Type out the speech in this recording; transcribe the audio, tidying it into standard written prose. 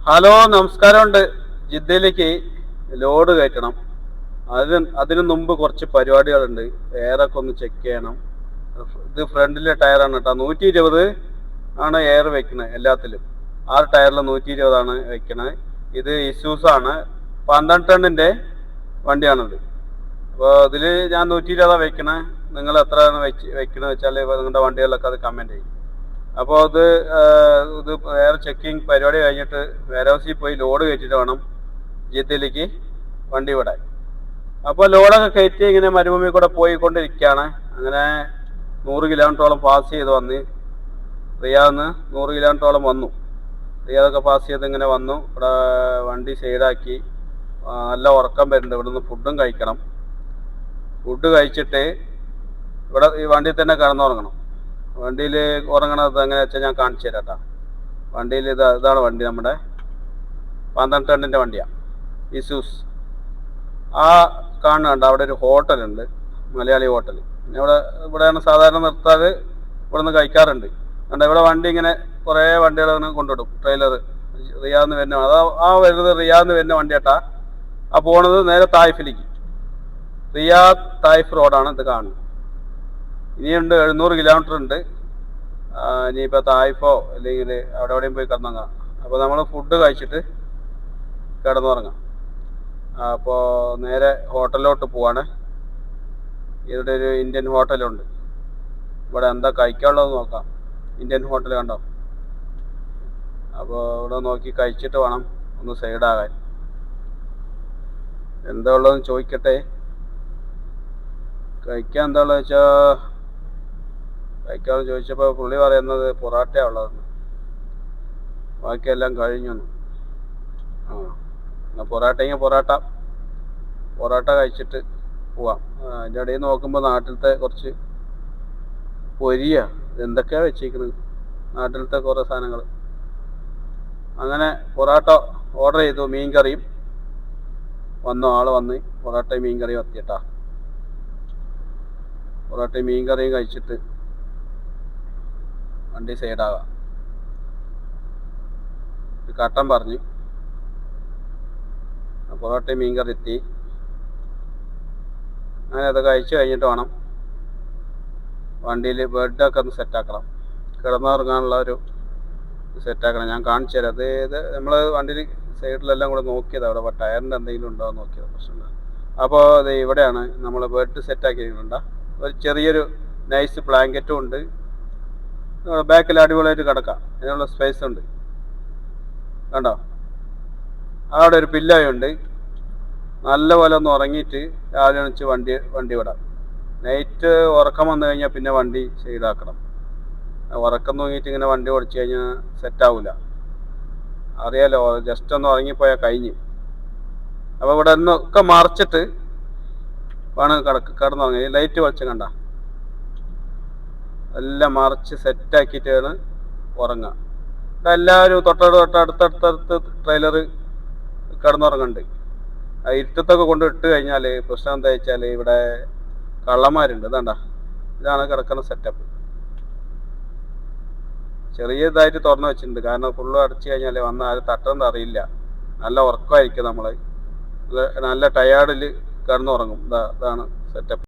Hello, നമസ്കാരമുണ്ട്. ജിദ്ദയിലേക്ക് load കയറ്റണം. അതിന് മുമ്പ് കുറച്ച് പരിപാടികളുണ്ട്. എയറൊക്കെ ഒന്ന് ചെക്ക് ചെയ്യണം. ഇത് ഫ്രണ്ടിലെ ടയറാണ് കേട്ടോ. 120 ആണ് എയർ വെക്കുന്നത് എല്ലാത്തിലും. 6 ടയറിൽ 120ആണ് വെക്കണത്. ഇത് ഇസ്യൂസാണ്, 12 ടണ്ണിൻ്റെ വണ്ടിയാണിത്. അപ്പോൾ ഇതിൽ ഞാൻ 120 വെക്കണേ. നിങ്ങൾ എത്രയാണ് വെക്കണമെന്ന് വെച്ചാൽ നിങ്ങളുടെ വണ്ടികളിലൊക്കെ അത് കമൻറ്റ് ചെയ്യും. അപ്പോൾ ഇത് വേറെ ചെക്കിങ് പരിപാടി കഴിഞ്ഞിട്ട് വെയർഹൗസിൽ പോയി ലോഡ് കയറ്റിയിട്ട് വേണം ജിദ്ദയിലേക്ക് വണ്ടി വിടാൻ. അപ്പോൾ ലോഡൊക്കെ കയറ്റി ഇങ്ങനെ മരുഭൂമി കൂടെ പോയിക്കൊണ്ടിരിക്കുകയാണ്. അങ്ങനെ 100 കിലോമീറ്ററോളം പാസ് ചെയ്ത് വന്ന് റിയാദിന്ന് 100 കിലോമീറ്ററോളം വന്നു. റിയാദൊക്കെ പാസ് ചെയ്ത് ഇങ്ങനെ വന്നു. ഇവിടെ വണ്ടി സൈഡാക്കി. നല്ല ഉറക്കം വരുന്നുണ്ട്. ഇവിടുന്ന് ഫുഡും കഴിക്കണം. ഫുഡ് കഴിച്ചിട്ട് ഇവിടെ ഈ വണ്ടിയിൽ തന്നെ കിടന്നുറങ്ങണം. വണ്ടിയിൽ ഉറങ്ങണത് എങ്ങനെയാ വെച്ചാൽ ഞാൻ കാണിച്ചു തരാം കേട്ടോ. വണ്ടിയിൽ ഇതാണ് വണ്ടി, നമ്മുടെ 12 ടണ്ണിൻ്റെ വണ്ടിയാണ്, ഇസൂസ്. ആ കാണുന്നുണ്ട് അവിടെ ഒരു ഹോട്ടലുണ്ട്, മലയാളി ഹോട്ടൽ. ഇവിടെയാണ് സാധാരണ നിർത്താറ്. ഇവിടെ നിന്ന് കഴിക്കാറുണ്ട്. അതുകൊണ്ട് ഇവിടെ വണ്ടി ഇങ്ങനെ കുറേ വണ്ടികൾ കൊണ്ടുവിടും. ട്രെയിലർ റിയാദിന്ന് വരുന്ന വരുന്നത് റിയാദിന്ന് വരുന്ന വണ്ടി കേട്ടാ. ആ പോണത് നേരെ തായിഫിലേക്ക്. റിയാദ് തായിഫ് റോഡാണ് ഇത് കാണുന്നത്. ഇനിയുണ്ട് 700 കിലോമീറ്റർ ഉണ്ട്. ഇനിയിപ്പോൾ തായിഫോ അല്ലെങ്കിൽ അവിടെ എവിടെയും പോയി കിടന്നുറങ്ങാം. അപ്പോൾ നമ്മൾ ഫുഡ് കഴിച്ചിട്ട് കിടന്നുറങ്ങാം. അപ്പോൾ നേരെ ഹോട്ടലിലോട്ട് പോവാണ്. ഇവിടെ ഒരു ഇന്ത്യൻ ഹോട്ടലുണ്ട്. ഇവിടെ എന്താ കഴിക്കാനുള്ളത് നോക്കാം. ഇന്ത്യൻ ഹോട്ടൽ കണ്ടോ. അപ്പോൾ ഇവിടെ നോക്കി കഴിച്ചിട്ട് വേണം ഒന്ന് സൈഡാകാൻ. എന്താ ഉള്ളതെന്ന് ചോദിക്കട്ടെ. കഴിക്കാൻ എന്താ ഉള്ളത് വെച്ചാൽ കഴിക്കാമെന്ന് ചോദിച്ചപ്പോൾ പുള്ളി പറയുന്നത് പൊറാട്ടയാണ് ഉള്ളതെന്ന്. ബാക്കിയെല്ലാം കഴിഞ്ഞു. എന്നാൽ പൊറാട്ട കഴിച്ചിട്ട് പോവാം. അതിൻ്റെ ഇടയിൽ നോക്കുമ്പോൾ നാട്ടിലത്തെ കുറച്ച് എന്തൊക്കെയാണ് വെച്ചിരിക്കുന്നത്, നാട്ടിലത്തെ കുറേ സാധനങ്ങൾ. അങ്ങനെ പൊറാട്ട ഓർഡർ ചെയ്തു. മീൻ കറിയും വന്നു. ആൾ വന്ന് പൊറാട്ടയും മീൻ കറിയും എത്തിയിട്ടാ. പൊറാട്ടയും മീൻ കറിയും കഴിച്ചിട്ട് വണ്ടി സൈഡാകാം. ഒരു കട്ടൻ പറഞ്ഞ് പൊറോട്ടയും മീൻ കറി എത്തി. അങ്ങനെ അത് കഴിച്ച് കഴിഞ്ഞിട്ട് വേണം വണ്ടിയിൽ ബെഡൊക്കെ ഒന്ന് സെറ്റാക്കണം. കിടന്നുറങ്ങാനുള്ള ഒരു സെറ്റാക്കണം. ഞാൻ കാണിച്ചു തരാം. ഇത് നമ്മൾ വണ്ടിയിൽ സൈഡിലെല്ലാം കൂടെ നോക്കിയത്, അവിടെ ടയറിൻ്റെ എന്തെങ്കിലും ഉണ്ടോ എന്ന് നോക്കിയത്, പ്രശ്നമില്ല. അപ്പോൾ ഇത് ഇവിടെയാണ് നമ്മൾ ബെഡ് സെറ്റാക്കിയിട്ടുണ്ട്. ഒരു ചെറിയൊരു നൈസ് ബ്ലാങ്കറ്റും ഉണ്ട്. ബാക്കിൽ അടിപൊളിയായിട്ട് കിടക്കാം. അതിനുള്ള സ്പേസ് ഉണ്ട്. കണ്ടോ, അവിടെ ഒരു പില്ലോയുണ്ട്. നല്ലപോലെ ഒന്ന് ഉറങ്ങിയിട്ട് രാവിലെ എണീച്ച് വണ്ടി വിടാം. നൈറ്റ് ഉറക്കം വന്നു കഴിഞ്ഞാൽ പിന്നെ വണ്ടി സൈഡാക്കണം. ഉറക്കം തൂങ്ങിയിട്ട് ഇങ്ങനെ വണ്ടി ഓടിച്ചു കഴിഞ്ഞാൽ സെറ്റാവില്ല. അറിയാലോ, ജസ്റ്റ് ഒന്ന് ഉറങ്ങിപ്പോയാൽ കഴിഞ്ഞ്. അപ്പോൾ ഇവിടെ ഒന്നൊക്കെ മറിച്ചിട്ട് വേണം കിടന്നുറങ്ങി. ലൈറ്റ് വെച്ച് കണ്ട എല്ലാം മറിച്ച് സെറ്റാക്കിയിട്ടാണ് ഉറങ്ങുക. ഇവിടെ എല്ലാവരും തൊട്ടടുത്തടുത്ത് ട്രെയിലർ കിടന്നുറങ്ങുന്നുണ്ട്. ഇരുട്ടത്തൊക്കെ കൊണ്ട് ഇട്ട് കഴിഞ്ഞാൽ പ്രശ്നം എന്താ വെച്ചാൽ ഇവിടെ കള്ളന്മാരുണ്ട്. ഇതാണ് കിടക്കുന്ന സെറ്റപ്പ്. ചെറിയതായിട്ട് തുറന്നു വെച്ചിട്ടുണ്ട്. കാരണം ഫുള്ള് അടച്ചു കഴിഞ്ഞാൽ വന്ന് ആരും തട്ടെന്ന് അറിയില്ല. നല്ല ഉറക്കമായിരിക്കും. നമ്മൾ നല്ല ടയേർഡിൽ കിടന്നുറങ്ങും. ഇതാണ് സെറ്റപ്പ്.